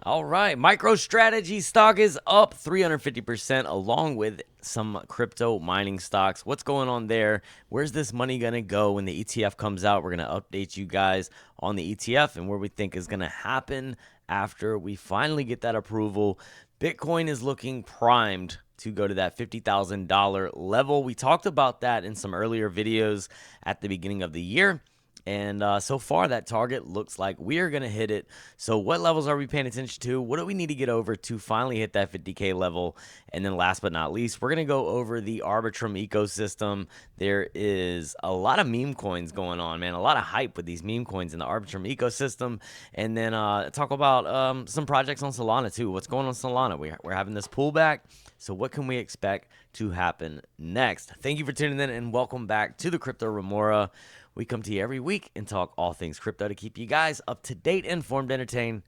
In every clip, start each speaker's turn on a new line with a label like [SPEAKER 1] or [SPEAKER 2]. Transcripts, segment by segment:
[SPEAKER 1] All right, MicroStrategy stock is up 350% along with some crypto mining stocks. What's going on there? Where's this money going to go when the ETF comes out? We're going to update you guys on the ETF and where we think is going to happen after we finally get that approval. Bitcoin is looking primed to go to that $50,000 level. We talked about that in some earlier videos at the beginning of the year. And so far, that target looks like we are going to hit it. So what levels are we paying attention to? What do we need to get over to finally hit that 50K level? And then last but not least, we're going to go over the Arbitrum ecosystem. There is a lot of meme coins going on, man. A lot of hype with these meme coins in the Arbitrum ecosystem. And then talk about some projects on Solana, too. What's going on Solana? We're having this pullback. So what can we expect to happen next? Thank you for tuning in and welcome back to the Crypto Remora. We come to you every week and talk all things crypto to keep you guys up to date, informed, entertained,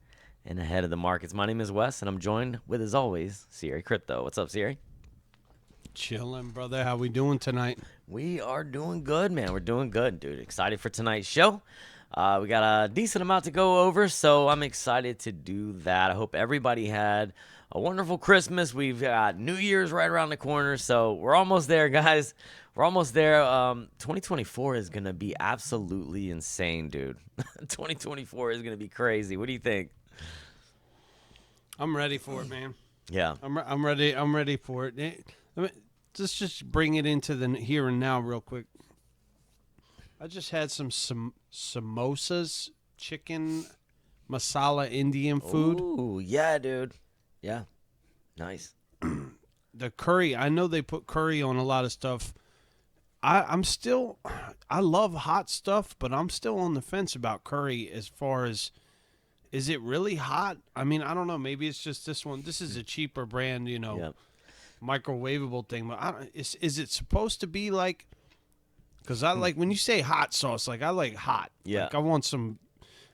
[SPEAKER 1] and ahead of the markets. My name is Wes, and I'm joined with, as always, Siri Crypto. What's up, Siri?
[SPEAKER 2] Chilling, brother. How we doing tonight?
[SPEAKER 1] We are doing good, man. We're doing good, dude. Excited for tonight's show. We got a decent amount to go over, so I'm excited to do that. I hope everybody had a wonderful Christmas. We've got New Year's right around the corner, so we're almost there, guys. We're almost there. 2024 is going to be absolutely insane, dude. 2024 is going to be crazy. What do you think?
[SPEAKER 2] I'm ready for it, man.
[SPEAKER 1] Yeah.
[SPEAKER 2] I'm ready. I'm ready for it. Let's just bring it into the here and now real quick. I just had some samosas, chicken masala Indian food.
[SPEAKER 1] Ooh, yeah, dude. Yeah. Nice.
[SPEAKER 2] The curry, I know they put curry on a lot of stuff. I love hot stuff, but I'm still on the fence about curry as far as, is it really hot? I mean, I don't know. Maybe it's just this one. This is a cheaper brand,
[SPEAKER 1] Yep.
[SPEAKER 2] microwavable thing. But is it supposed to be like, because I like, when you say hot sauce, like I like hot.
[SPEAKER 1] Yeah.
[SPEAKER 2] Like I want some,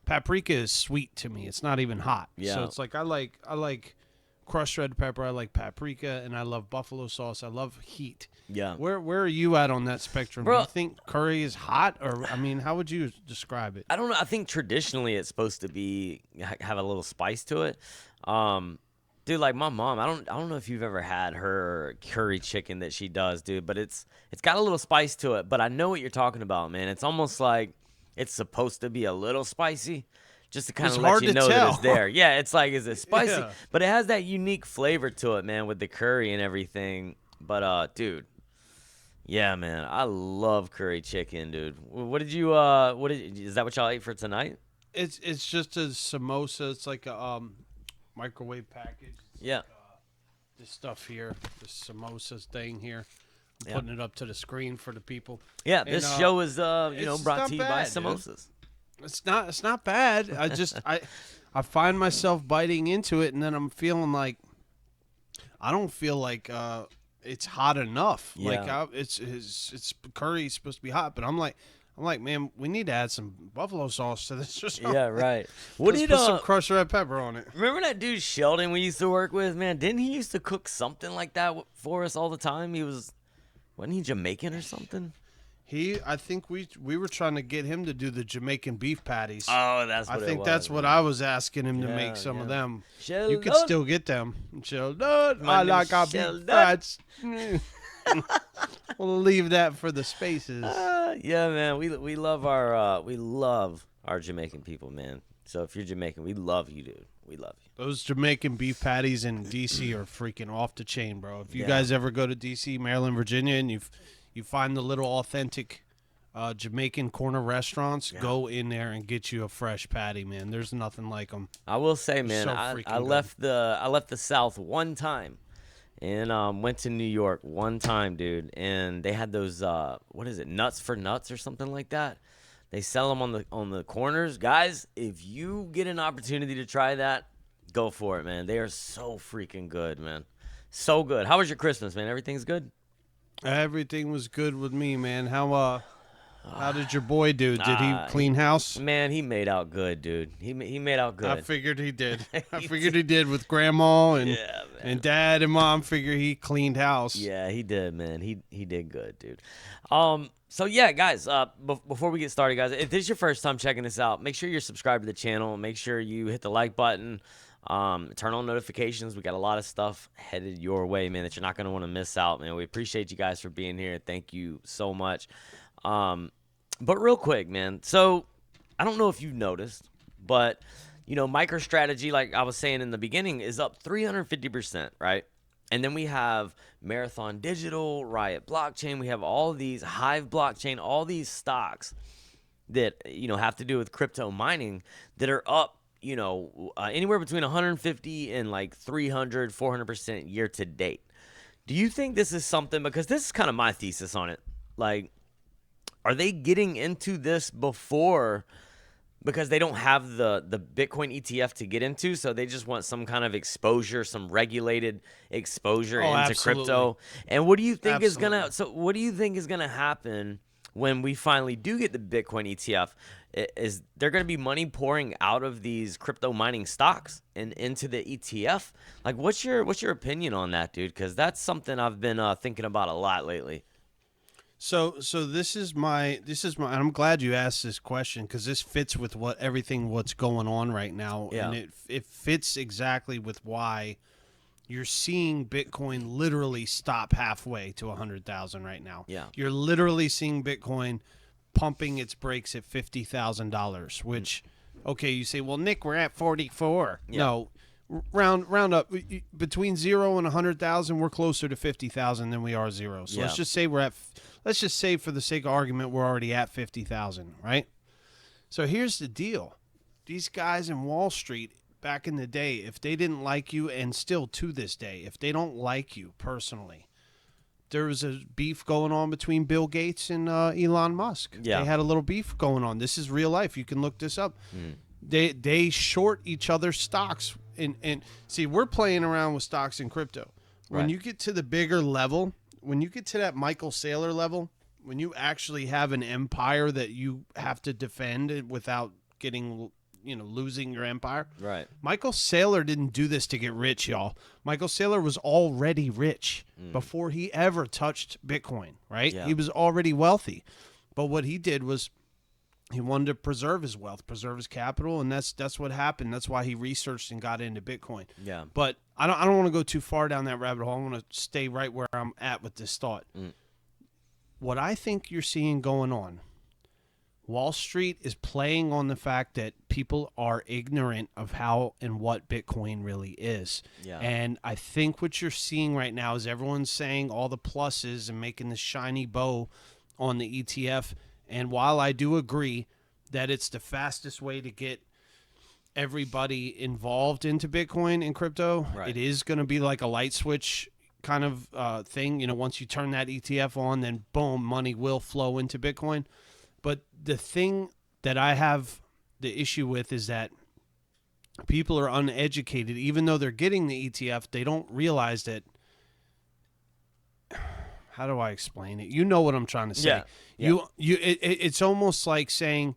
[SPEAKER 2] paprika is sweet to me. It's not even hot.
[SPEAKER 1] Yeah.
[SPEAKER 2] So it's like, I like crushed red pepper. I like paprika, and I love buffalo sauce. I love heat.
[SPEAKER 1] Yeah.
[SPEAKER 2] Where are you at on that spectrum?
[SPEAKER 1] Bro,
[SPEAKER 2] do you think curry is hot, or I mean, how would you describe it?
[SPEAKER 1] I don't know. I think traditionally it's supposed to be have a little spice to it. Dude, like my mom, I don't know if you've ever had her curry chicken that she does, dude, but it's got a little spice to it. But I know what you're talking about, man. It's almost like it's supposed to be a little spicy, just to kind of let you know that it's there. Yeah, it's like, is it spicy?
[SPEAKER 2] Yeah.
[SPEAKER 1] But it has that unique flavor to it, man, with the curry and everything. But dude, yeah, man, I love curry chicken, dude. Is that what y'all ate for tonight?
[SPEAKER 2] It's just a samosa. It's like a microwave package.
[SPEAKER 1] Yeah.
[SPEAKER 2] This stuff here, this samosas thing here. I'm
[SPEAKER 1] Yeah.
[SPEAKER 2] putting it up to the screen for the people.
[SPEAKER 1] Yeah,
[SPEAKER 2] And,
[SPEAKER 1] this show is
[SPEAKER 2] it's
[SPEAKER 1] brought
[SPEAKER 2] not
[SPEAKER 1] to you by
[SPEAKER 2] bad, dude.
[SPEAKER 1] samosas.
[SPEAKER 2] It's not bad. I just I find myself biting into it, and then I'm feeling like I don't feel like it's hot enough.
[SPEAKER 1] Yeah.
[SPEAKER 2] Like it's curry's supposed to be hot, but I'm like, man, we need to add some buffalo sauce to this or something.
[SPEAKER 1] Yeah, right. What
[SPEAKER 2] Let's
[SPEAKER 1] did
[SPEAKER 2] put some crushed red pepper on it.
[SPEAKER 1] remember that dude Sheldon we used to work with, man? Didn't he used to cook something like that for us all the time? Wasn't he Jamaican or something?
[SPEAKER 2] I think we were trying to get him to do the Jamaican beef patties.
[SPEAKER 1] Oh, that's what
[SPEAKER 2] I think
[SPEAKER 1] it was,
[SPEAKER 2] that's what
[SPEAKER 1] man.
[SPEAKER 2] I was asking him to
[SPEAKER 1] Yeah,
[SPEAKER 2] make some of
[SPEAKER 1] yeah.
[SPEAKER 2] them.
[SPEAKER 1] Sheldon.
[SPEAKER 2] You could still get them. Sheldon,
[SPEAKER 1] My
[SPEAKER 2] I
[SPEAKER 1] name
[SPEAKER 2] like
[SPEAKER 1] is
[SPEAKER 2] our
[SPEAKER 1] Sheldon.
[SPEAKER 2] beef fats. We'll leave that for the spaces.
[SPEAKER 1] Yeah, man, we love our Jamaican people, man. So if you're Jamaican, we love you, dude. We love you.
[SPEAKER 2] Those Jamaican beef patties in D.C. are freaking off the chain, bro. If you
[SPEAKER 1] Yeah.
[SPEAKER 2] guys ever go to D.C., Maryland, Virginia, and you find the little authentic Jamaican corner restaurants, go in there and get you a fresh patty, man. There's nothing like them.
[SPEAKER 1] I will say, man,
[SPEAKER 2] So
[SPEAKER 1] I
[SPEAKER 2] freaking
[SPEAKER 1] left the South one time, and went to New York one time, dude. And they had those what is it, nuts for nuts or something like that. They sell them on the corners, guys. If you get an opportunity to try that, go for it, man. They are so freaking good, man. So good. How was your Christmas, man? Everything's good?
[SPEAKER 2] Everything was good with me, man. How did your boy do? Did he clean house?
[SPEAKER 1] Man, he made out good, dude. He made out good.
[SPEAKER 2] I figured he did. I
[SPEAKER 1] He
[SPEAKER 2] figured he did with grandma and
[SPEAKER 1] Yeah, man.
[SPEAKER 2] and dad and mom. Figure he cleaned house.
[SPEAKER 1] Yeah, he did, man. He did good, dude. So yeah, guys. Before we get started, guys, if this is your first time checking this out, make sure you're subscribed to the channel. Make sure you hit the like button. Turn on notifications. We got a lot of stuff headed your way, man, that you're not going to want to miss out, man. We appreciate you guys for being here. Thank you so much. But real quick, man. So I don't know if you've noticed, but MicroStrategy, like I was saying in the beginning, is up 350%, right? And then we have Marathon Digital, Riot Blockchain. We have all these Hive Blockchain, all these stocks that have to do with crypto mining that are up anywhere between 150 and like 300-400% year to date. Do you think this is something, because this is kind of my thesis on it, like, are they getting into this before because they don't have the Bitcoin ETF to get into, so they just want some kind of exposure, some regulated exposure into
[SPEAKER 2] absolutely.
[SPEAKER 1] crypto? And what do you think
[SPEAKER 2] Absolutely.
[SPEAKER 1] is gonna happen when we finally do get the Bitcoin ETF? Is there going to be money pouring out of these crypto mining stocks and into the ETF? Like, what's your opinion on that, dude? Because that's something I've been thinking about a lot lately.
[SPEAKER 2] So this is my and I'm glad you asked this question, because this fits with what's going on right now.
[SPEAKER 1] Yeah.
[SPEAKER 2] And it fits exactly with why you're seeing Bitcoin literally stop halfway to 100,000 right now.
[SPEAKER 1] Yeah.
[SPEAKER 2] You're literally seeing Bitcoin pumping its brakes at $50,000, which, okay, you say, well, Nick, we're at 44.
[SPEAKER 1] Yeah.
[SPEAKER 2] No, round up between 0 and 100,000, we're closer to 50,000 than we are 0. So
[SPEAKER 1] Yeah.
[SPEAKER 2] let's just say for the sake of argument, we're already at 50,000, right? So here's the deal. These guys in Wall Street back in the day, if they didn't like you, and still to this day, if they don't like you personally, there was a beef going on between Bill Gates and Elon Musk.
[SPEAKER 1] Yeah.
[SPEAKER 2] They had a little beef going on. This is real life. You can look this up. They short each other's stocks. And see, we're playing around with stocks in crypto. When
[SPEAKER 1] Right.
[SPEAKER 2] you get to the bigger level, when you get to that Michael Saylor level, when you actually have an empire that you have to defend without getting, losing your empire.
[SPEAKER 1] Right.
[SPEAKER 2] Michael Saylor didn't do this to get rich, y'all. Michael Saylor was already rich before he ever touched Bitcoin, right?
[SPEAKER 1] Yeah.
[SPEAKER 2] He was already wealthy. But what he did was he wanted to preserve his wealth, preserve his capital, and that's what happened. That's why he researched and got into Bitcoin.
[SPEAKER 1] Yeah.
[SPEAKER 2] But I don't want to go too far down that rabbit hole. I want to stay right where I'm at with this thought. What I think you're seeing going on, Wall Street is playing on the fact that people are ignorant of how and what Bitcoin really is.
[SPEAKER 1] Yeah.
[SPEAKER 2] And I think what you're seeing right now is everyone's saying all the pluses and making the shiny bow on the ETF. And while I do agree that it's the fastest way to get everybody involved into Bitcoin and crypto,
[SPEAKER 1] Right.
[SPEAKER 2] it is going to be like a light switch kind of thing. Once you turn that ETF on, then boom, money will flow into Bitcoin. But the thing that I have the issue with is that people are uneducated. Even though they're getting the ETF, they don't realize that. How do I explain it? You know what I'm trying to say.
[SPEAKER 1] Yeah.
[SPEAKER 2] It's almost like saying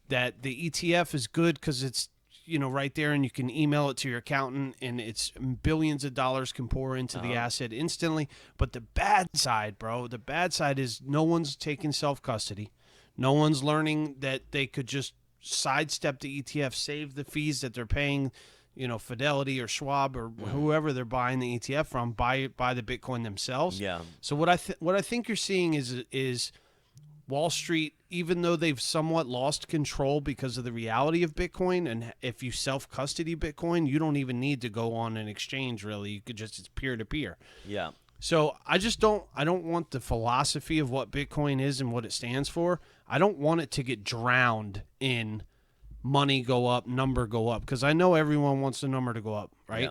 [SPEAKER 2] that the ETF is good because it's right there, and you can email it to your accountant, and it's billions of dollars can pour into the asset instantly. But the bad side, bro, is no one's taking self-custody. No one's learning that they could just sidestep the ETF, save the fees that they're paying, Fidelity or Schwab or whoever they're buying the ETF from, buy the Bitcoin themselves.
[SPEAKER 1] Yeah.
[SPEAKER 2] So what I think you're seeing is Wall Street, even though they've somewhat lost control because of the reality of Bitcoin, and if you self-custody Bitcoin, you don't even need to go on an exchange, really. You could just, it's peer-to-peer.
[SPEAKER 1] Yeah.
[SPEAKER 2] So I don't want the philosophy of what Bitcoin is and what it stands for. I don't want it to get drowned in money go up, number go up, because I know everyone wants the number to go up, right?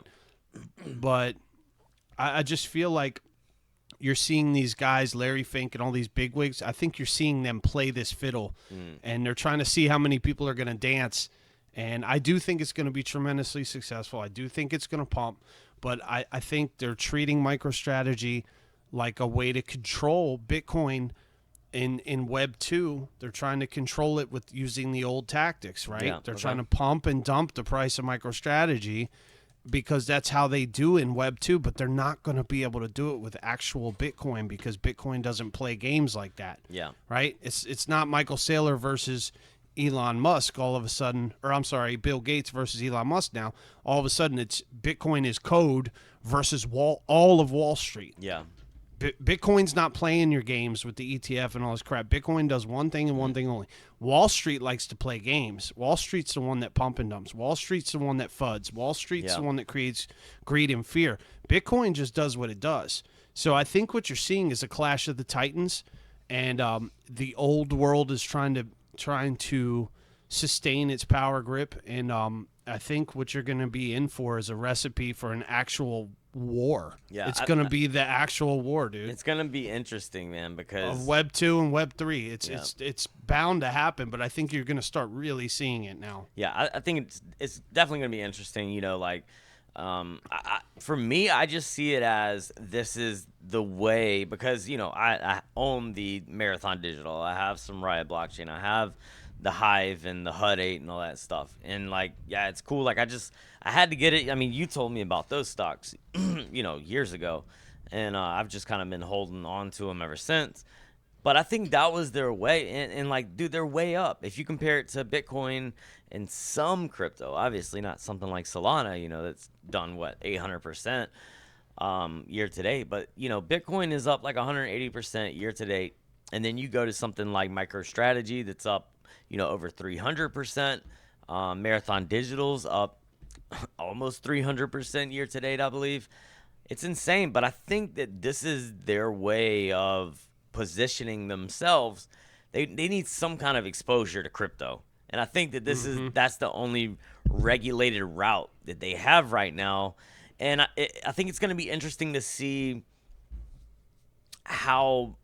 [SPEAKER 1] Yeah.
[SPEAKER 2] But I just feel like you're seeing these guys, Larry Fink and all these bigwigs, I think you're seeing them play this fiddle, and they're trying to see how many people are going to dance. And I do think it's going to be tremendously successful. I do think it's going to pump, but I think they're treating MicroStrategy like a way to control Bitcoin in Web 2. They're trying to control it with using the old tactics, right?
[SPEAKER 1] Yeah,
[SPEAKER 2] They're
[SPEAKER 1] okay.
[SPEAKER 2] trying to pump and dump the price of MicroStrategy, because that's how they do in Web 2, but they're not going to be able to do it with actual Bitcoin, because Bitcoin doesn't play games like that.
[SPEAKER 1] Yeah.
[SPEAKER 2] Right? It's not Michael Saylor versus Elon Musk all of a sudden, or I'm sorry, Bill Gates versus Elon Musk now, all of a sudden it's Bitcoin is code versus all of Wall Street.
[SPEAKER 1] Yeah.
[SPEAKER 2] Bitcoin's not playing your games with the ETF and all this crap. Bitcoin does one thing and one thing only. Wall Street likes to play games. Wall Street's the one that pump and dumps. Wall Street's the one that fuds. Wall Street's the one that creates greed and fear. Bitcoin just does what it does. So I think what you're seeing is a clash of the titans, and the old world is trying to sustain its power grip. And I think what you're going to be in for is a recipe for an actual war.
[SPEAKER 1] Yeah,
[SPEAKER 2] it's going to be the actual war, dude.
[SPEAKER 1] It's going to be interesting, man, because
[SPEAKER 2] of Web 2 and Web 3. It's bound to happen, but I think you're going to start really seeing it now.
[SPEAKER 1] Yeah, I think it's definitely going to be interesting, for me, I just see it as this is the way, because, I own the Marathon Digital. I have some Riot blockchain. I have the Hive and the HUD-8 and all that stuff. And, it's cool. I had to get it. I mean, you told me about those stocks, years ago. And I've just kind of been holding on to them ever since. But I think that was their way. And dude, they're way up. If you compare it to Bitcoin and some crypto, obviously not something like Solana, that's done, 800% year to date. But, Bitcoin is up 180% year to date. And then you go to something like MicroStrategy that's up, over 300%. Marathon Digital's up almost 300% year to date, I believe. It's insane. But I think that this is their way of positioning themselves. They need some kind of exposure to crypto, and I think that that's the only regulated route that they have right now. And I think it's going to be interesting to see how,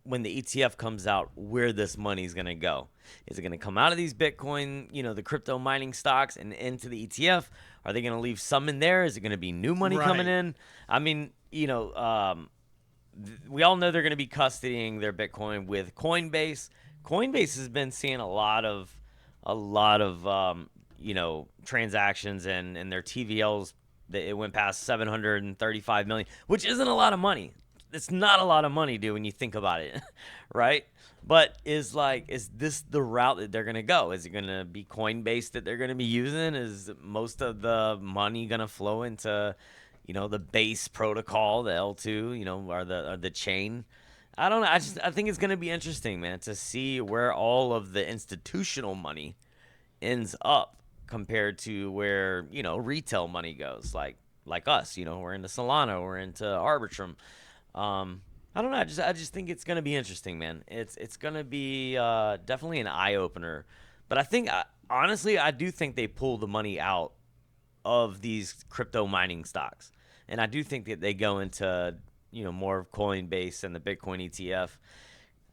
[SPEAKER 1] when the ETF comes out, where this money is going to go. Is it going to come out of these Bitcoin, the crypto mining stocks, and into the ETF? Are they going to leave some in there? Is it going to be new money coming in? I mean, we all know they're going to be custodying their Bitcoin with Coinbase. Coinbase has been seeing a lot of transactions, and their TVLs, it went past 735 million, which isn't a lot of money. It's not a lot of money, dude, when you think about it, right? But is this the route that they're going to go? Is it going to be Coinbase that they're going to be using? Is most of the money going to flow into the base protocol, the L2, or the chain? I don't know. I think it's going to be interesting, man, to see where all of the institutional money ends up compared to where, retail money goes. Like us, we're into Solana, we're into Arbitrum. I don't know. I just think it's going to be interesting, man. It's going to be definitely an eye opener. But I think, honestly, I do think they pull the money out of these crypto mining stocks. And I do think that they go into, more of Coinbase and the Bitcoin ETF.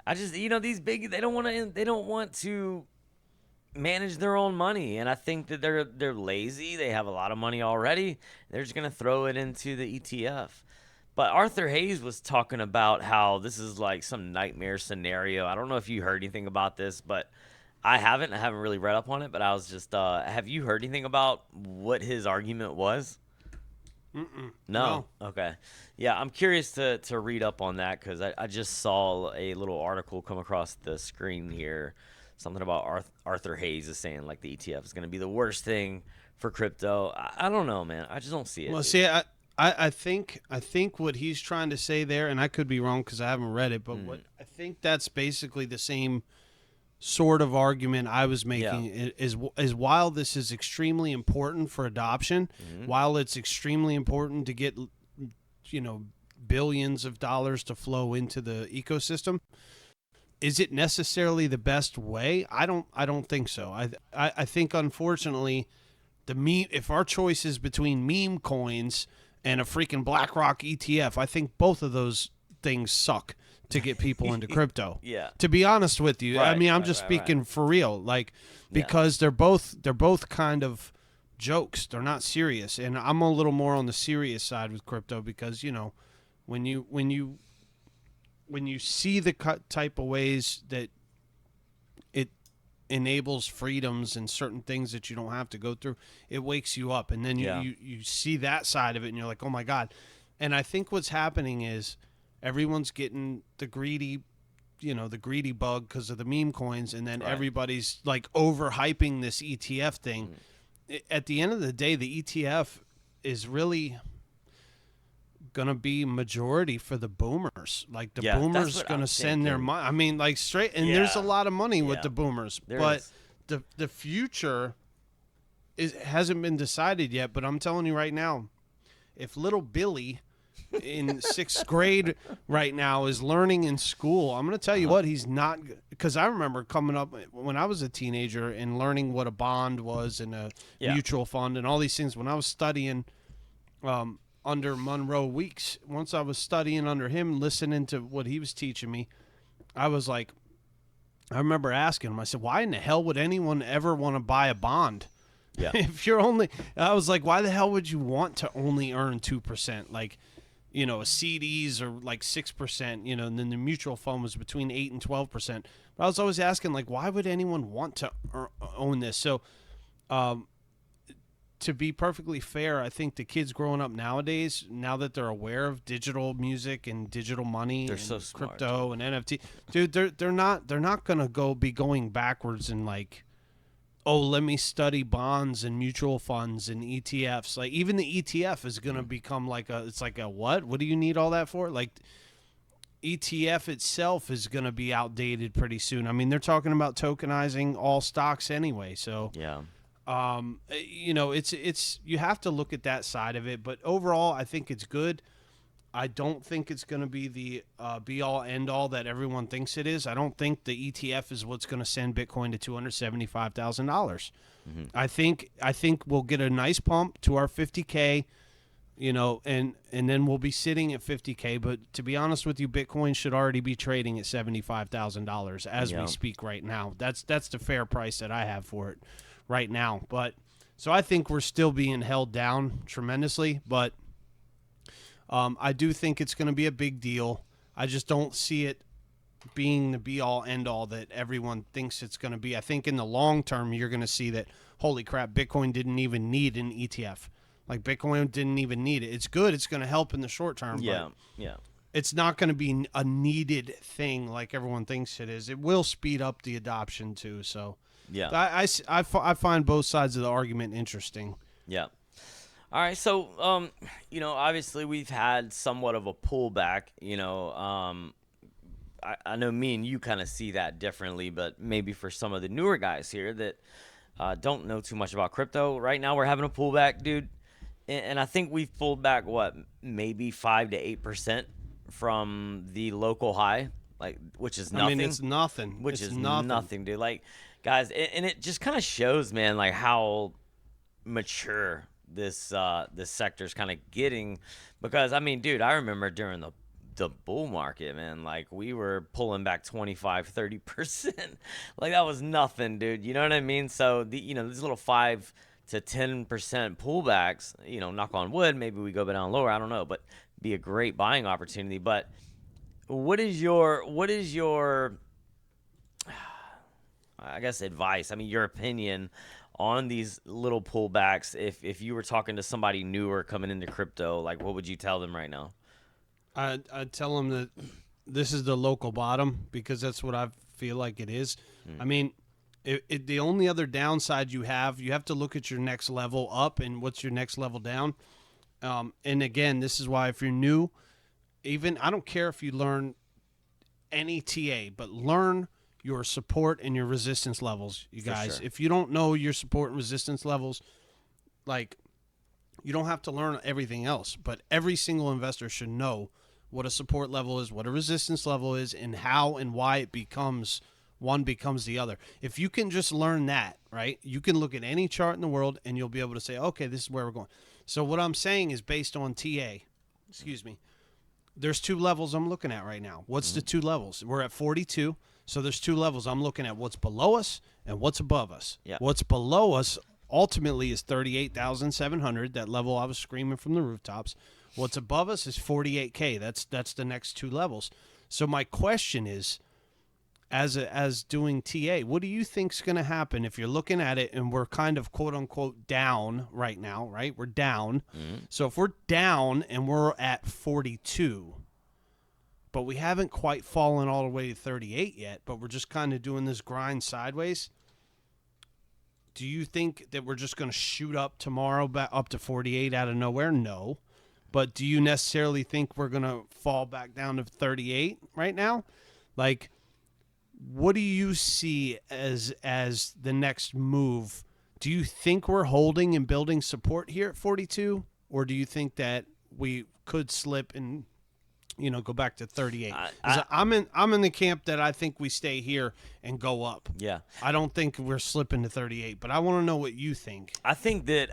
[SPEAKER 1] I just, these big, they don't want to manage their own money. And I think that they're lazy. They have a lot of money already. They're just going to throw it into the ETF. But Arthur Hayes was talking about how this is like some nightmare scenario. I don't know if you heard anything about this, but I haven't really read up on it. But I was just, have you heard anything about what his argument was? No. Okay. Yeah, I'm curious to read up on that, because I just saw a little article come across the screen here. Something about Arthur Hayes is saying the ETF is going to be the worst thing for crypto. I don't know, man. I just don't see it.
[SPEAKER 2] Well, see, I think what he's trying to say there, and I could be wrong because I haven't read it, but what I think that's basically the same sort of argument I was making is while this is extremely important for adoption, while it's extremely important to get billions of dollars to flow into the ecosystem, is it necessarily the best way? I don't think so. I think, unfortunately, if our choice is between meme coins and a freaking BlackRock ETF, I think both of those things suck to get people into crypto.
[SPEAKER 1] Yeah.
[SPEAKER 2] To be honest with you,
[SPEAKER 1] Right,
[SPEAKER 2] I mean, I'm
[SPEAKER 1] right,
[SPEAKER 2] just
[SPEAKER 1] right,
[SPEAKER 2] speaking
[SPEAKER 1] right.
[SPEAKER 2] for real, because they're both kind of jokes. They're not serious, and I'm a little more on the serious side with crypto because when you see the type of ways that it enables freedoms and certain things that you don't have to go through, it wakes you up, and then you see that side of it, and you're like, oh my God. And I think what's happening is everyone's getting the greedy the greedy bug because of the meme coins, and then everybody's like overhyping this ETF thing. At the end of the day, the ETF is really gonna be majority for the boomers. Like the boomers gonna send their money. I mean, like straight, and there's a lot of money with the boomers, but the future hasn't been decided yet. But I'm telling you right now, if little Billy in 6th grade right now is learning in school, I'm going to tell you what, he's not, because I remember coming up when I was a teenager and learning what a bond was and a mutual fund and all these things. When I was studying under Monroe Weeks, once I was studying under him, listening to what he was teaching me, I was like, I remember asking him, I said, why in the hell would anyone ever want to buy a bond?
[SPEAKER 1] Yeah.
[SPEAKER 2] If you're only, I was like, why the hell would you want to only earn 2%? Like, CDs are like 6%, and then the mutual fund was between 8 and 12%. But I was always asking, like, why would anyone want to own this? So, to be perfectly fair, I think the kids growing up nowadays, now that they're aware of digital music and digital money,
[SPEAKER 1] they're
[SPEAKER 2] and
[SPEAKER 1] so smart,
[SPEAKER 2] crypto and NFT, dude, they're not gonna be going backwards and like, oh, let me study bonds and mutual funds and ETFs. Like even the ETF is going to become like it's like a what? What do you need all that for? Like ETF itself is going to be outdated pretty soon. I mean, they're talking about tokenizing all stocks anyway. So, it's you have to look at that side of it. But overall, I think it's good. I don't think it's going to be the be-all, end-all that everyone thinks it is. I don't think the ETF is what's going to send Bitcoin to $275,000. I think we'll get a nice pump to our 50K, and then we'll be sitting at 50K. But to be honest with you, Bitcoin should already be trading at $75,000 as we speak right now. That's the fair price that I have for it right now. But so I think we're still being held down tremendously, but I do think it's going to be a big deal. I just don't see it being the be-all, end-all that everyone thinks it's going to be. I think in the long term, you're going to see that, holy crap, Bitcoin didn't even need an ETF. Like, Bitcoin didn't even need it. It's good. It's going to help in the short term.
[SPEAKER 1] Yeah.
[SPEAKER 2] It's not going to be a needed thing like everyone thinks it is. It will speed up the adoption, too. So, I find both sides of the argument interesting.
[SPEAKER 1] Yeah. All right, so obviously we've had somewhat of a pullback. I know me and you kind of see that differently, but maybe for some of the newer guys here that don't know too much about crypto, right now we're having a pullback, dude, and I think we've pulled back maybe 5 to 8% from the local high, like which is nothing.
[SPEAKER 2] I mean, it's nothing.
[SPEAKER 1] Which is nothing, dude. Like, guys, and it just kind of shows, man, like how mature this sector's kind of getting, because I mean, dude, I remember during the bull market, man, like we were pulling back 25-30%. Like that was nothing, dude. You know what I mean? So these little 5 to 10% pullbacks, knock on wood, maybe we go down lower, I don't know, but be a great buying opportunity. But what is your I guess advice, I mean your opinion on these little pullbacks? If you were talking to somebody newer coming into crypto, like what would you tell them right now?
[SPEAKER 2] I'd tell them that this is the local bottom, because that's what I feel like it is. I mean, the only other downside you have to look at your next level up and what's your next level down. And again, this is why if you're new, even I don't care if you learn any TA, but learn your support and your resistance levels, you guys. If you don't know your support and resistance levels, like, you don't have to learn everything else, but every single investor should know what a support level is, what a resistance level is, and how and why it becomes one becomes the other. If you can just learn that, right, you can look at any chart in the world and you'll be able to say, okay, this is where we're going. So what I'm saying is based on TA. There's 2 levels I'm looking at right now. What's the 2 levels? We're at 42. So there's 2 levels. I'm looking at what's below us and what's above us.
[SPEAKER 1] Yeah.
[SPEAKER 2] What's below us ultimately is 38,700. That level I was screaming from the rooftops. What's above us is 48K. That's the next 2 levels. So my question is, as doing TA, what do you think's going to happen if you're looking at it and we're kind of quote unquote down right now, right? We're down. So if we're down and we're at 42, but we haven't quite fallen all the way to 38 yet, but we're just kind of doing this grind sideways. Do you think that we're just going to shoot up tomorrow back up to 48 out of nowhere? No. But do you necessarily think we're going to fall back down to 38 right now? Like, what do you see as the next move? Do you think we're holding and building support here at 42? Or do you think that we could slip and, go back to 38? I'm in the camp that I think we stay here and go up.
[SPEAKER 1] Yeah.
[SPEAKER 2] I don't think we're slipping to 38, but I want to know what you think.
[SPEAKER 1] I think that,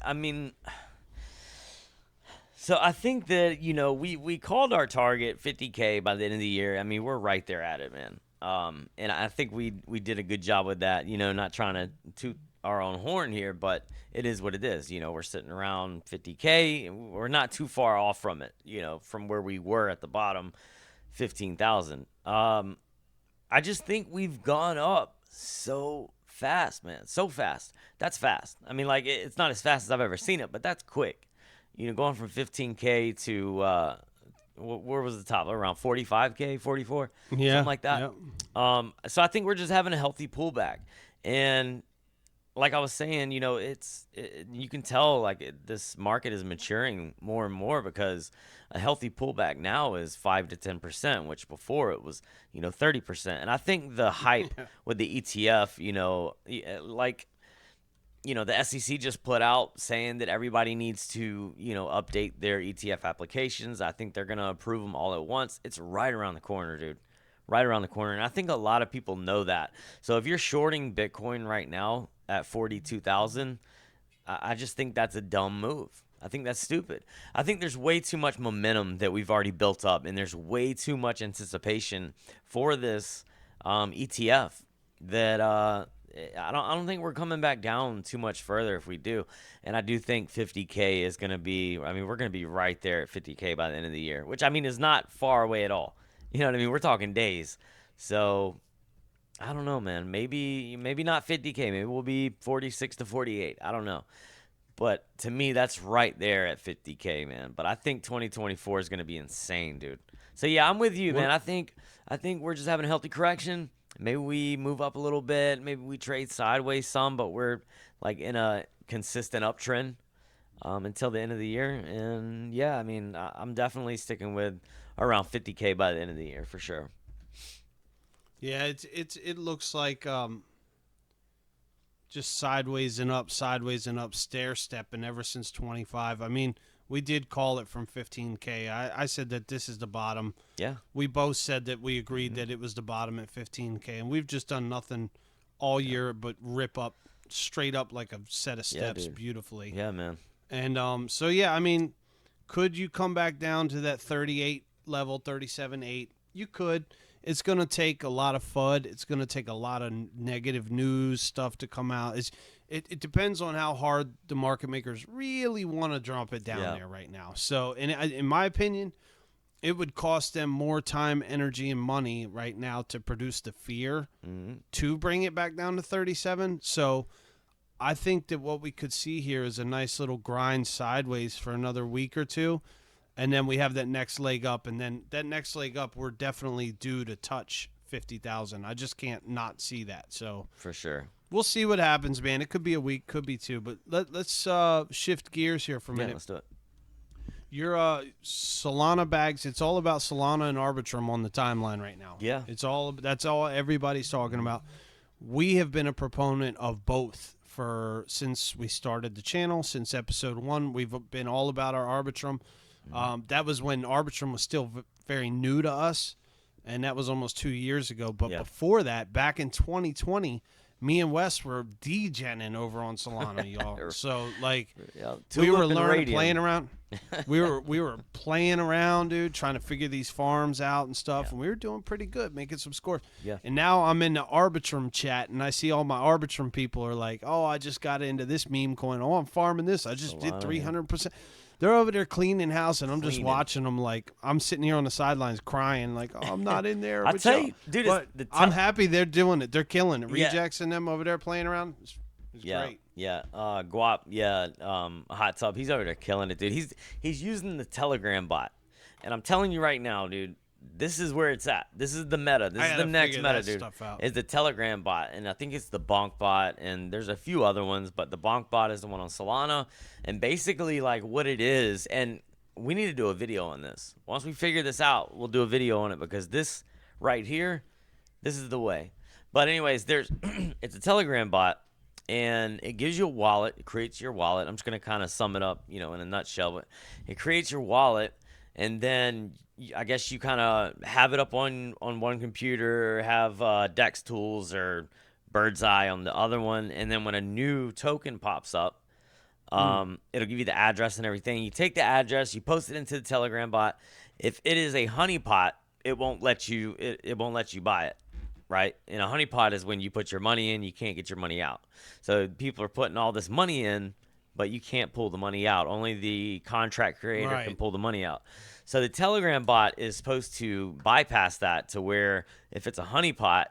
[SPEAKER 1] so I think that, we called our target 50K by the end of the year. I mean, we're right there at it, man. And I think we did a good job with that, not trying to toot our own horn here, but it is what it is. We're sitting around 50K. We're not too far off from it, from where we were at the bottom, 15,000. I just think we've gone up so fast, man. So fast. That's fast. I mean, like, it's not as fast as I've ever seen it, but that's quick. Going from 15K to, where was the top? Around 45K, 44?
[SPEAKER 2] Yeah.
[SPEAKER 1] Something like that.
[SPEAKER 2] Yeah.
[SPEAKER 1] So I think we're just having a healthy pullback. And like I was saying, you can tell, this market is maturing more and more because a healthy pullback now is 5 to 10%, which before it was, 30%. And I think the hype with the ETF, the SEC just put out saying that everybody needs to, update their ETF applications. I think they're going to approve them all at once. It's right around the corner, dude. Right around the corner. And I think a lot of people know that. So if you're shorting Bitcoin right now at 42,000, I just think that's a dumb move. I think that's stupid. I think there's way too much momentum that we've already built up, and there's way too much anticipation for this ETF that I don't think we're coming back down too much further if we do. And I do think 50K is going to be, we're going to be right there at 50K by the end of the year, which, is not far away at all. You know what I mean? We're talking days. So I don't know, man. Maybe not 50K. Maybe we'll be 46 to 48. I don't know. But to me, that's right there at 50K, man. But I think 2024 is going to be insane, dude. So yeah, I'm with you, man. I think we're just having a healthy correction. Maybe we move up a little bit. Maybe we trade sideways some, but we're in a consistent uptrend until the end of the year. And yeah, I'm definitely sticking with around 50K by the end of the year for sure.
[SPEAKER 2] Yeah, it looks like just sideways and up, stair stepping ever since 25. We did call it from 15K. I said that this is the bottom.
[SPEAKER 1] Yeah.
[SPEAKER 2] We both said that we agreed that it was the bottom at 15K, and we've just done nothing all year but rip up straight up like a set of steps beautifully.
[SPEAKER 1] Yeah, man.
[SPEAKER 2] And so yeah, could you come back down to that 38 level, 37.8? You could. It's going to take a lot of FUD. It's going to take a lot of negative news stuff to come out. It depends on how hard the market makers really want to drop it down there right now. So in my opinion, it would cost them more time, energy, and money right now to produce the fear to bring it back down to 37. So I think that what we could see here is a nice little grind sideways for another week or two. And then we have that next leg up, and then that next leg up, we're definitely due to touch 50,000. I just can't not see that. So
[SPEAKER 1] for sure,
[SPEAKER 2] we'll see what happens, man. It could be a week, could be two, but let's shift gears here for a minute.
[SPEAKER 1] Yeah, let's do it.
[SPEAKER 2] Your Solana bags. It's all about Solana and Arbitrum on the timeline right now.
[SPEAKER 1] Yeah,
[SPEAKER 2] that's all everybody's talking about. We have been a proponent of both since we started the channel, since episode 1. We've been all about our Arbitrum. That was when Arbitrum was still very new to us, and that was almost 2 years ago. But before that, back in 2020, me and Wes were degenning over on Solana, y'all. So we were learning, playing around. we were playing around, dude, trying to figure these farms out and stuff, and we were doing pretty good, making some scores.
[SPEAKER 1] Yeah.
[SPEAKER 2] And now I'm in the Arbitrum chat, and I see all my Arbitrum people are like, "Oh, I just got into this meme coin. Oh, I'm farming this. I just did 300%." They're over there cleaning house, and I'm just watching them. I'm sitting here on the sidelines crying, oh, I'm not in there.
[SPEAKER 1] I tell you, dude,
[SPEAKER 2] I'm happy they're doing it. They're killing it. Rejects and them over there playing around. It's great.
[SPEAKER 1] Yeah. Guap. Hot Tub. He's over there killing it, dude. He's using the Telegram bot, and I'm telling you right now, dude. this is where it's at. This is the meta. This
[SPEAKER 2] I
[SPEAKER 1] is the
[SPEAKER 2] gotta
[SPEAKER 1] next
[SPEAKER 2] figure
[SPEAKER 1] meta,
[SPEAKER 2] that
[SPEAKER 1] dude.
[SPEAKER 2] stuff out.
[SPEAKER 1] Is the Telegram bot, and I think it's the Bonk bot, and there's a few other ones, but the Bonk bot is the one on Solana, and basically like what it is, and we need to do a video on this. Once we figure this out, we'll do a video on it because this right here, this is the way. But anyways, there's it's a Telegram bot, and it gives you a wallet. It creates your wallet. I'm just gonna kind of sum it up, in a nutshell. But it creates your wallet, and then I guess you kind of have it up on one computer, have Dex tools or Bird's Eye on the other one, and then when a new token pops up, it'll give you the address and everything. You take the address, you post it into the Telegram bot. If it is a honeypot, it won't let you. It won't let you buy it, right? And a honeypot is when you put your money in, you can't get your money out. So people are putting all this money in, but you can't pull the money out. Only the contract creator can pull the money out. So the Telegram bot is supposed to bypass that to where if it's a honeypot,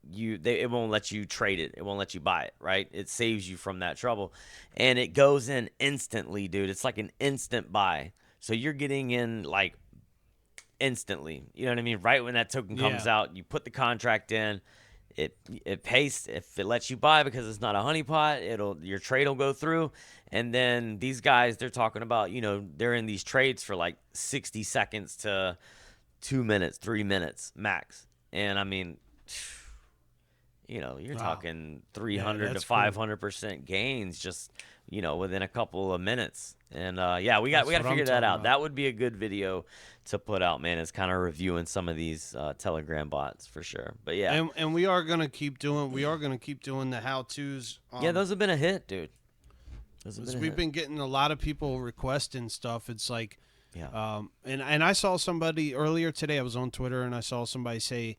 [SPEAKER 1] it won't let you trade it. It won't let you buy it, right? It saves you from that trouble. And it goes in instantly, dude. It's like an instant buy. So you're getting in like instantly. You know what I mean? Right when that token comes out, you put the contract in. It pays if it lets you buy because it's not a honeypot. Your trade will go through, and then these guys they're talking about they're in these trades for like 60 seconds to 2 minutes, 3 minutes max, and I mean, you're talking 300 to 500% gains just within a couple of minutes, and we got to figure that out. That would be a good video to put out, man. Is kind of reviewing some of these Telegram bots for sure. But yeah,
[SPEAKER 2] and we are gonna keep doing the how-tos.
[SPEAKER 1] Those have been a hit, dude.
[SPEAKER 2] We've been getting a lot of people requesting stuff. It's like, and I saw somebody earlier today. I was on Twitter and I saw somebody say,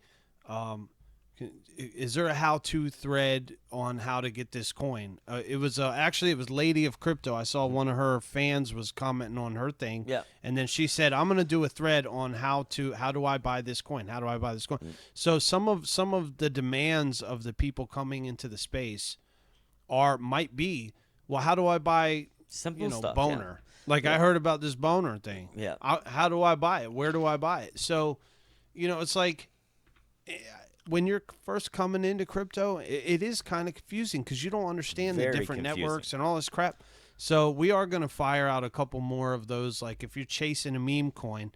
[SPEAKER 2] is there a how-to thread on how to get this coin? It was Lady of Crypto. I saw one of her fans was commenting on her thing.
[SPEAKER 1] Yeah.
[SPEAKER 2] And then she said, I'm going to do a thread on how do I buy this coin? How do I buy this coin? So some of the demands of the people coming into the space might be, well, how do I buy
[SPEAKER 1] simple stuff,
[SPEAKER 2] Boner? I heard about this Boner thing.
[SPEAKER 1] Yeah.
[SPEAKER 2] How do I buy it? Where do I buy it? So, it's like, when you're first coming into crypto, it is kind of confusing because you don't understand the different networks and all this crap. So we are going to fire out a couple more of those. Like if you're chasing a meme coin,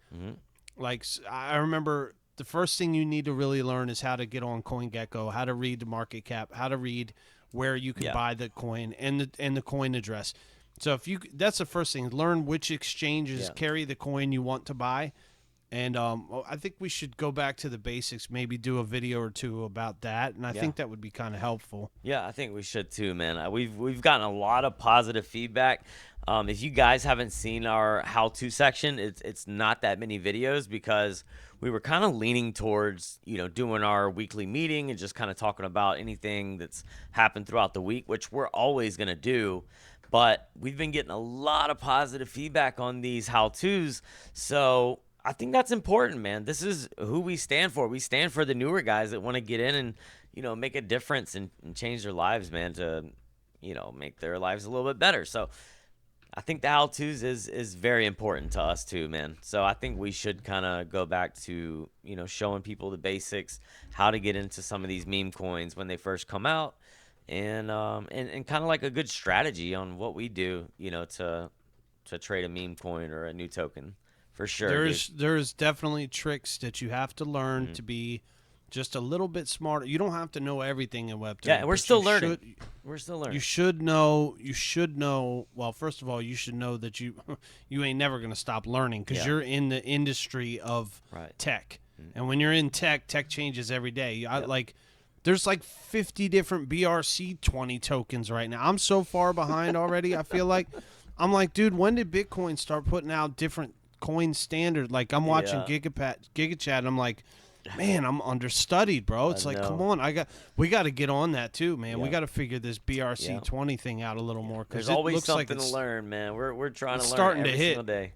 [SPEAKER 2] like I remember the first thing you need to really learn is how to get on CoinGecko, how to read the market cap, how to read where you can buy the coin and the coin address. So that's the first thing. Learn which exchanges carry the coin you want to buy. And I think we should go back to the basics, maybe do a video or two about that, and I think that would be kind of helpful.
[SPEAKER 1] Yeah, I think we should too, man. We've gotten a lot of positive feedback. If you guys haven't seen our how-to section, it's not that many videos because we were kind of leaning towards doing our weekly meeting and just kind of talking about anything that's happened throughout the week, which we're always gonna do. But we've been getting a lot of positive feedback on these how-tos, so I think that's important, man. This is who we stand for. We stand for the newer guys that want to get in and, make a difference and change their lives, man, to, make their lives a little bit better. So I think the how-tos is very important to us too, man. So I think we should kind of go back to, showing people the basics, how to get into some of these meme coins when they first come out and kind of like a good strategy on what we do, to trade a meme coin or a new token. For sure.
[SPEAKER 2] There's definitely tricks that you have to learn to be just a little bit smarter. You don't have to know everything in Web3.
[SPEAKER 1] Yeah, we're still learning.
[SPEAKER 2] You should know. Well, first of all, you should know that you ain't never going to stop learning because you're in the industry of tech. And when you're in tech changes every day. There's like 50 different BRC20 tokens right now. I'm so far behind already. I feel like I'm like, dude, when did Bitcoin start putting out different coin standard? Like I'm watching GigaChat and I'm like, man, I'm understudied, bro. It's like, come on, we got to get on that too, man. We got to figure this BRC20 thing out a little more because
[SPEAKER 1] there's always something to learn, man. We're trying to learn every single day.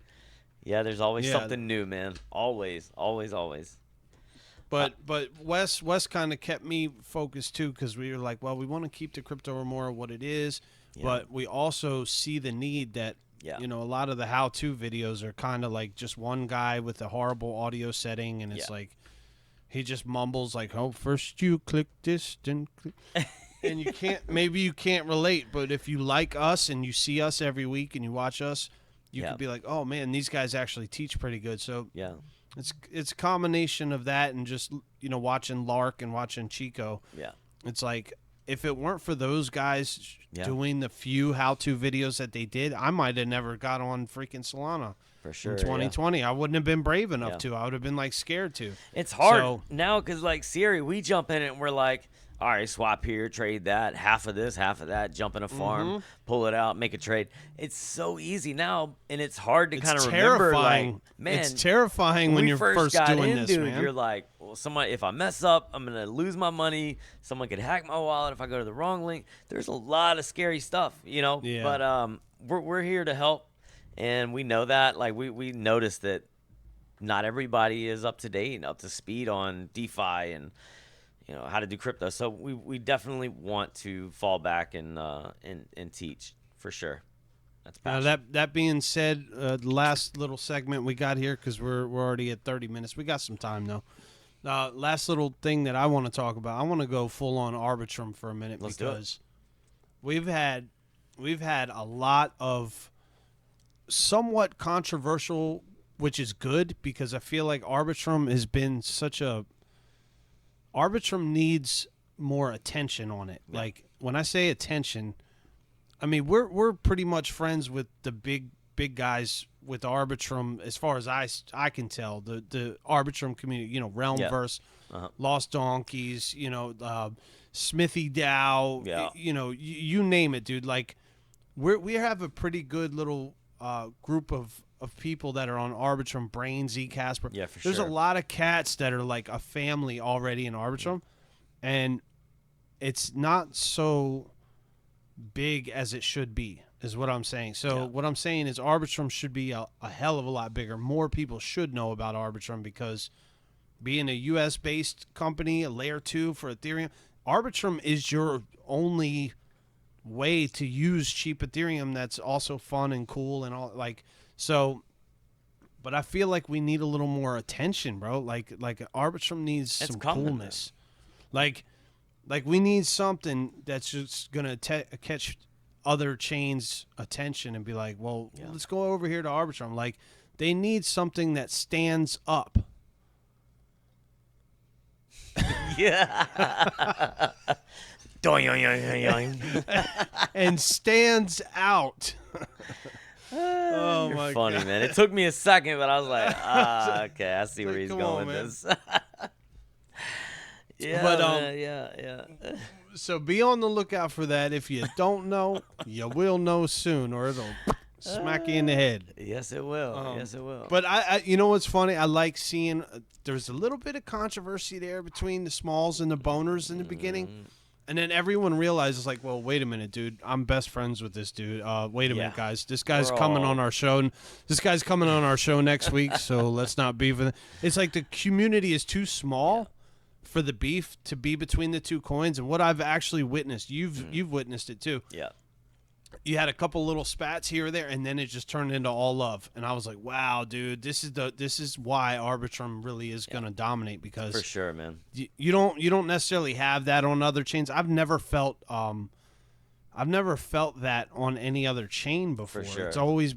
[SPEAKER 1] Yeah, there's always something new, man. Always.
[SPEAKER 2] But Wes kind of kept me focused too because we were like, well, we want to keep the Crypto Remora what it is, but we also see the need that
[SPEAKER 1] Yeah.
[SPEAKER 2] You know, a lot of the how-to videos are kind of like just one guy with a horrible audio setting, and it's like he just mumbles like, "Oh, first you click this, then click." And you can't, maybe you can't relate, but if you like us and you see us every week and you watch us, you could be like, "Oh man, these guys actually teach pretty good." So
[SPEAKER 1] Yeah.
[SPEAKER 2] it's a combination of that and just, you know, watching Lark and watching Chico.
[SPEAKER 1] Yeah.
[SPEAKER 2] It's like, if it weren't for those guys doing the few how-to videos that they did, I might have never got on freaking Solana.
[SPEAKER 1] For sure.
[SPEAKER 2] In 2020, I wouldn't have been brave enough
[SPEAKER 1] Yeah.
[SPEAKER 2] to. I would have been like scared to.
[SPEAKER 1] It's hard
[SPEAKER 2] So-
[SPEAKER 1] now because like Siri, we jump in it and we're like, all right, swap here, trade that, half of this, half of that, jump in a farm, pull it out, make a trade. It's so easy now, and it's hard to kind of remember. Like, man,
[SPEAKER 2] it's terrifying when you're first
[SPEAKER 1] got
[SPEAKER 2] doing
[SPEAKER 1] in,
[SPEAKER 2] this,
[SPEAKER 1] dude,
[SPEAKER 2] man.
[SPEAKER 1] you're like, well, somebody, if I mess up, I'm gonna lose my money. Someone could hack my wallet if I go to the wrong link. There's a lot of scary stuff, you know.
[SPEAKER 2] Yeah.
[SPEAKER 1] But we're here to help, and we know that. Like we noticed that not everybody is up to date and up to speed on DeFi and, you know, how to do crypto. So we definitely want to fall back and teach for sure. That's passion.
[SPEAKER 2] That being said, the last little segment we got here, because we're already at 30 minutes. We got some time though. Last little thing that I want to talk about. I want to go full on Arbitrum for a minute.
[SPEAKER 1] Let's do it.
[SPEAKER 2] Because we've had a lot of somewhat controversial, which is good, because I feel like Arbitrum has been such a Arbitrum needs more attention on it.
[SPEAKER 1] Yeah.
[SPEAKER 2] Like, when I say attention, I mean we're pretty much friends with the big guys with Arbitrum, as far as I can tell. The Arbitrum community, you know, Realmverse, Lost Donkeys, you know, Smithy DAO, you know, you name it, dude. Like, we have a pretty good little group of people that are on Arbitrum, Brain, Z Casper.
[SPEAKER 1] Yeah, for
[SPEAKER 2] There's
[SPEAKER 1] sure.
[SPEAKER 2] a lot of cats that are like a family already in Arbitrum, and it's not so big as it should be, is what I'm saying. So what I'm saying is Arbitrum should be a hell of a lot bigger. More people should know about Arbitrum, because being a US based company, a layer 2 for Ethereum, Arbitrum is your only way to use cheap Ethereum that's also fun and cool and all, like, so. But I feel like we need a little more attention, bro. Like Arbitrum needs some coolness. Like we need something that's just gonna catch other chains' attention and be like, well, let's go over here to Arbitrum. Like, they need something that stands up.
[SPEAKER 1] Yeah.
[SPEAKER 2] And stands out. Oh,
[SPEAKER 1] You're
[SPEAKER 2] my
[SPEAKER 1] funny,
[SPEAKER 2] God.
[SPEAKER 1] man. It took me a second, but I was like, okay, I see where he's
[SPEAKER 2] come
[SPEAKER 1] going
[SPEAKER 2] on,
[SPEAKER 1] with
[SPEAKER 2] man.
[SPEAKER 1] this. Yeah,
[SPEAKER 2] But,
[SPEAKER 1] man, yeah.
[SPEAKER 2] So be on the lookout for that. If you don't know, you will know soon, or it'll smack you in the head.
[SPEAKER 1] Yes, it will. Yes, it will.
[SPEAKER 2] But I you know what's funny? I like seeing there's a little bit of controversy there between the smalls and the boners in the beginning. And then everyone realizes, like, well, wait a minute, dude. I'm best friends with this dude. Wait a minute, guys. This guy's coming on our show. This guy's coming on our show next week, so let's not beef with it. It's like the community is too small for the beef to be between the two coins. And what I've actually witnessed, you've witnessed it too.
[SPEAKER 1] Yeah.
[SPEAKER 2] You had a couple little spats here or there, and then it just turned into all love. And I was like, wow, dude, this is why Arbitrum really is going to dominate, because
[SPEAKER 1] For sure, man.
[SPEAKER 2] you don't necessarily have that on other chains. I've never felt that on any other chain before.
[SPEAKER 1] sure.
[SPEAKER 2] It's only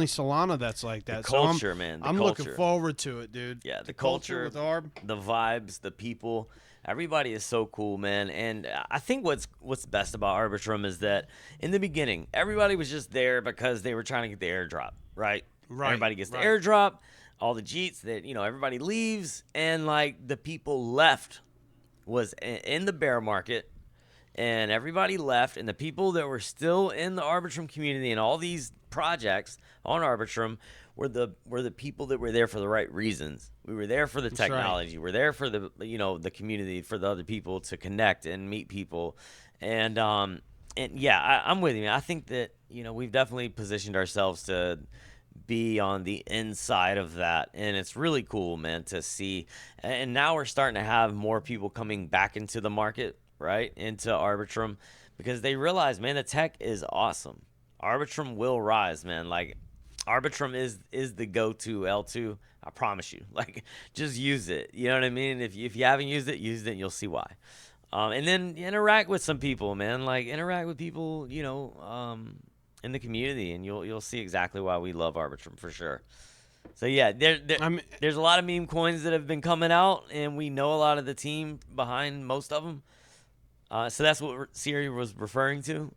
[SPEAKER 2] Solana that's like that.
[SPEAKER 1] The culture,
[SPEAKER 2] so
[SPEAKER 1] man. The
[SPEAKER 2] I'm
[SPEAKER 1] culture.
[SPEAKER 2] looking forward to it, dude.
[SPEAKER 1] Yeah, the culture
[SPEAKER 2] with Arb.
[SPEAKER 1] The vibes, the people, everybody is so cool, man. And I think what's best about Arbitrum is that in the beginning, everybody was just there because they were trying to get the airdrop, right?
[SPEAKER 2] Right,
[SPEAKER 1] Everybody gets the
[SPEAKER 2] right.
[SPEAKER 1] airdrop, all the Jeets that, you know, everybody leaves, and like the people left was in the bear market, and everybody left, and the people that were still in the Arbitrum community and all these projects on Arbitrum were the people that were there for the right reasons. We were there for the technology. We're there for the, you know, the community, for the other people to connect and meet people. And yeah, I'm with you, man. I think that, you know, we've definitely positioned ourselves to be on the inside of that, and it's really cool, man, to see. And now we're starting to have more people coming back into the market, right, into Arbitrum, because they realize, man, the tech is awesome. Arbitrum will rise, man. Like, Arbitrum is the go-to L2. I promise you. Like, just use it. You know what I mean? If you haven't used it, and you'll see why. And then interact with some people, man. Like, interact with people, in the community, and you'll see exactly why we love Arbitrum for sure. So yeah, there's a lot of meme coins that have been coming out, and we know a lot of the team behind most of them. So that's what Siri was referring to.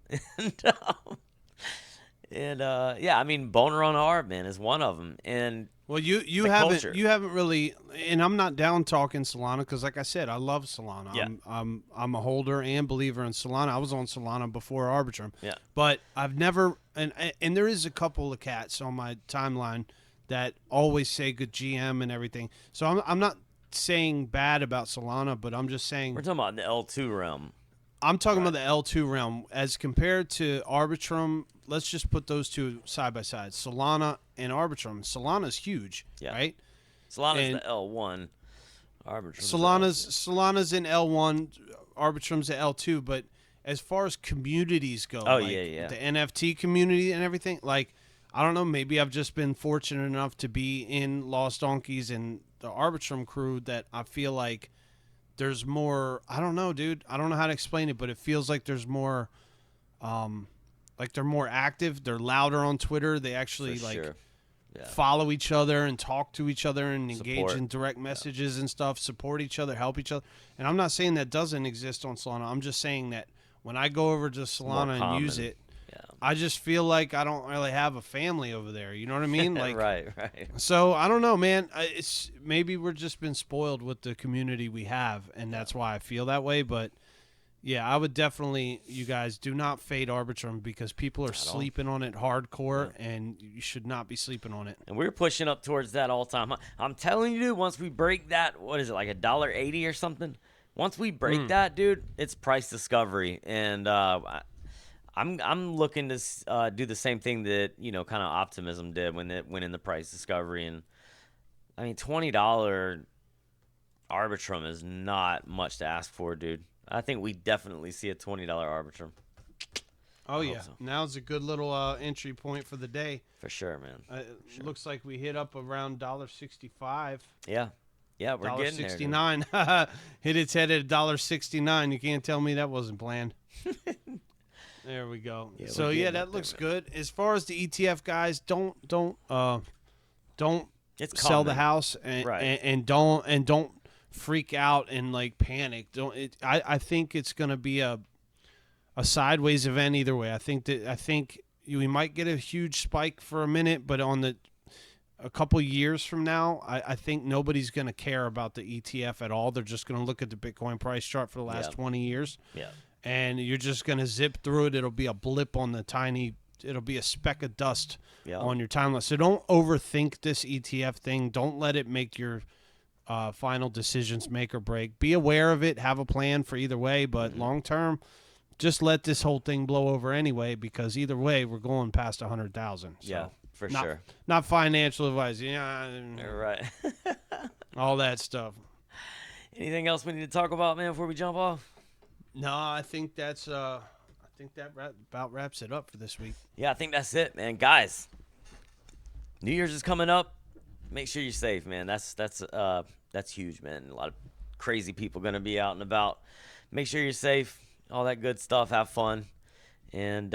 [SPEAKER 1] Yeah, I mean, Boner on Arb, man, is one of them. And
[SPEAKER 2] well, you haven't really, and I'm not down talking Solana because, like I said, I love Solana.
[SPEAKER 1] Yeah.
[SPEAKER 2] I'm a holder and believer in Solana. I was on Solana before Arbitrum.
[SPEAKER 1] Yeah.
[SPEAKER 2] But I've never, and there is a couple of cats on my timeline that always say good GM and everything. So I'm not saying bad about Solana, but I'm just saying
[SPEAKER 1] we're talking about the L2 realm.
[SPEAKER 2] I'm talking about the L2 realm as compared to Arbitrum. Let's just put those two side by side. Solana and Arbitrum. Solana's huge, right?
[SPEAKER 1] Solana's the L1. Arbitrum.
[SPEAKER 2] Solana's in L1. Arbitrum's at L2. But as far as communities go, the NFT community and everything, like, I don't know, maybe I've just been fortunate enough to be in Lost Donkeys and the Arbitrum crew that I feel like there's more. I don't know, dude. I don't know how to explain it, but it feels like there's more, like they're more active. They're louder on Twitter. They actually follow each other and talk to each other and engage in direct messages and stuff, support each other, help each other. And I'm not saying that doesn't exist on Solana. I'm just saying that when I go over to Solana and use it, I just feel like I don't really have a family over there. You know what I mean? Like,
[SPEAKER 1] right.
[SPEAKER 2] So I don't know, man. It's maybe we're just been spoiled with the community we have, and that's why I feel that way. But yeah, I would definitely, you guys, do not fade Arbitrum because people are sleeping on it hardcore, and you should not be sleeping on it.
[SPEAKER 1] And we're pushing up towards that all the time. I'm telling you, dude, once we break that, what is it, like $1.80 or something? Once we break that, dude, it's price discovery, and I'm looking to do the same thing that, kind of Optimism did when it went in the price discovery. And I mean, $20 Arbitrum is not much to ask for, dude. I think we definitely see a $20 Arbitrum.
[SPEAKER 2] Oh, yeah. So. Now's a good little entry point for the day.
[SPEAKER 1] For sure, man.
[SPEAKER 2] Looks like we hit up around $1.65.
[SPEAKER 1] Yeah. Yeah, we're getting there.
[SPEAKER 2] $1.69. Hit its head at $1.69. You can't tell me that wasn't planned. There we go. Yeah, so that looks good. As far as the ETF guys, don't sell the house and don't freak out and like panic. I think it's going to be a sideways event either way. I think we might get a huge spike for a minute, but a couple years from now, I think nobody's going to care about the ETF at all. They're just going to look at the Bitcoin price chart for the last 20 years.
[SPEAKER 1] Yeah.
[SPEAKER 2] And you're just going to zip through it. It'll be a blip on it'll be a speck of dust on your timeline. So don't overthink this ETF thing. Don't let it make your final decisions make or break. Be aware of it. Have a plan for either way. But long term, just let this whole thing blow over anyway, because either way, we're going past 100,000. So
[SPEAKER 1] yeah, for sure.
[SPEAKER 2] Not financial advice. Yeah.
[SPEAKER 1] Right.
[SPEAKER 2] All that stuff.
[SPEAKER 1] Anything else we need to talk about, man, before we jump off?
[SPEAKER 2] No, I think that's about wraps it up for this week.
[SPEAKER 1] Yeah, I think that's it, man. Guys, New Year's is coming up. Make sure you're safe, man. That's huge, man. A lot of crazy people going to be out and about. Make sure you're safe. All that good stuff. Have fun. And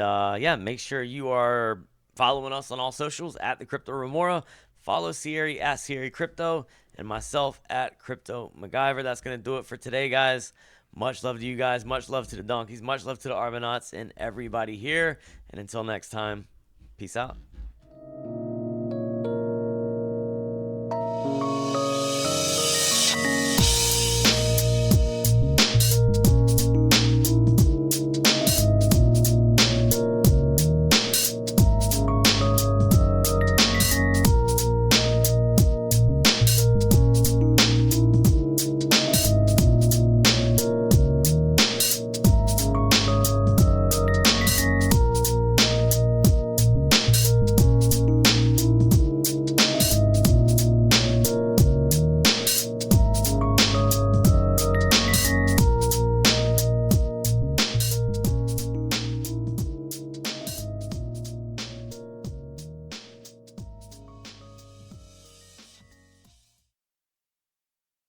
[SPEAKER 1] make sure you are following us on all socials at the Crypto Remora. Follow Siri at Siri Crypto and myself at Crypto MacGyver. That's going to do it for today, guys. Much love to you guys. Much love to the donkeys. Much love to the Arbonauts and everybody here. And until next time, peace out.